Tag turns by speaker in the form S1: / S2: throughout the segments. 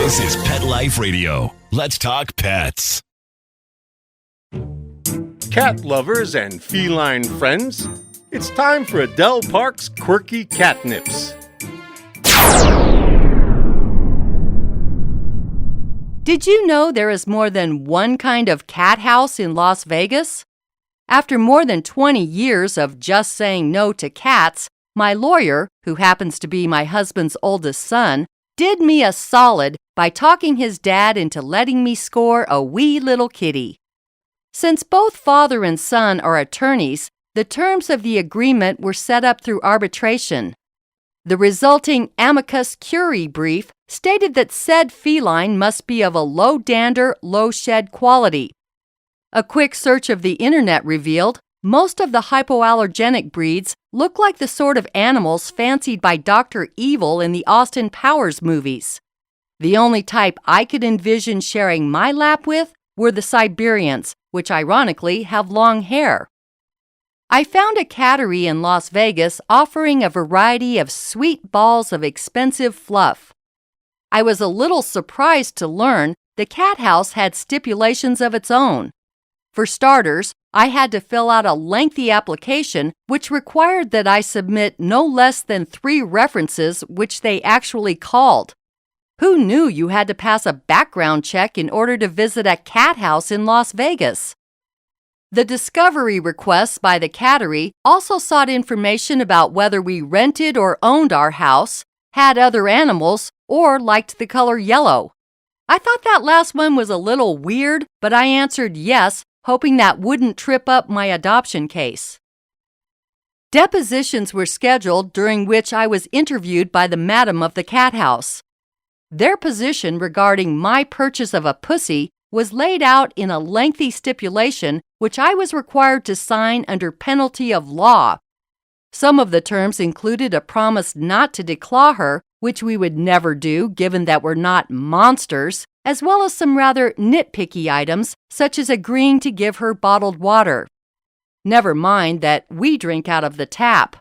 S1: This is Pet Life Radio. Let's talk pets.
S2: Cat lovers and feline friends, it's time for Adele Park's Quirky Cat Nips.
S3: Did you know there is more than one kind of cat house in Las Vegas? After more than 20 years of just saying no to cats, my lawyer, who happens to be my husband's oldest son, did me a solid by talking his dad into letting me score a wee little kitty. Since both father and son are attorneys, the terms of the agreement were set up through arbitration. The resulting amicus curiae brief stated that said feline must be of a low dander, low shed quality. A quick search of the internet revealed most of the hypoallergenic breeds look like the sort of animals fancied by Dr. Evil in the Austin Powers movies. The only type I could envision sharing my lap with were the Siberians, which ironically have long hair. I found a cattery in Las Vegas offering a variety of sweet balls of expensive fluff. I was a little surprised to learn the cat house had stipulations of its own. For starters, I had to fill out a lengthy application which required that I submit no less than 3 references which they actually called. Who knew you had to pass a background check in order to visit a cat house in Las Vegas? The discovery requests by the cattery also sought information about whether we rented or owned our house, had other animals, or liked the color yellow. I thought that last one was a little weird, but I answered yes, hoping that wouldn't trip up my adoption case. Depositions were scheduled during which I was interviewed by the madam of the cat house. Their position regarding my purchase of a pussy was laid out in a lengthy stipulation which I was required to sign under penalty of law. Some of the terms included a promise not to declaw her, which we would never do given that we're not monsters, as well as some rather nitpicky items, such as agreeing to give her bottled water. Never mind that we drink out of the tap.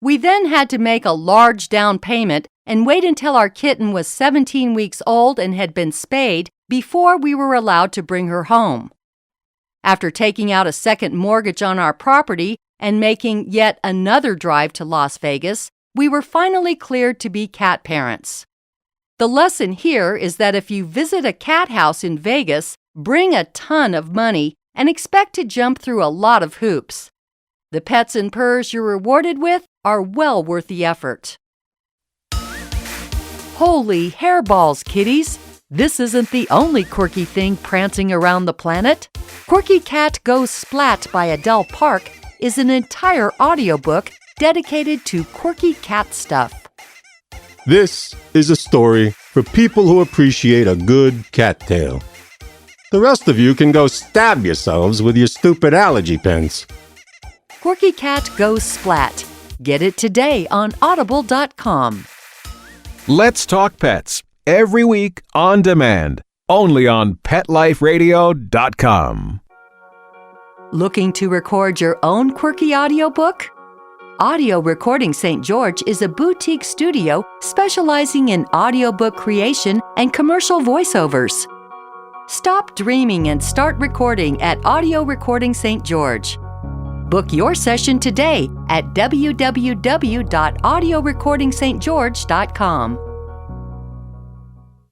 S3: We then had to make a large down payment and wait until our kitten was 17 weeks old and had been spayed before we were allowed to bring her home. After taking out a second mortgage on our property and making yet another drive to Las Vegas, we were finally cleared to be cat parents. The lesson here is that if you visit a cat house in Vegas, bring a ton of money and expect to jump through a lot of hoops. The pets and purrs you're rewarded with are well worth the effort. Holy hairballs, kitties! This isn't the only quirky thing prancing around the planet. Quirky Cat Goes Splat by Adele Park is an entire audiobook dedicated to quirky cat stuff.
S2: This is a story for people who appreciate a good cat tale. The rest of you can go stab yourselves with your stupid allergy pens.
S3: Quirky Cat Goes Splat. Get it today on audible.com.
S4: Let's Talk Pets, every week on demand, only on PetLifeRadio.com.
S3: Looking to record your own quirky audiobook? Audio Recording St. George is a boutique studio specializing in audiobook creation and commercial voiceovers. Stop dreaming and start recording at Audio Recording St. George. Book your session today at www.audiorecordingstgeorge.com.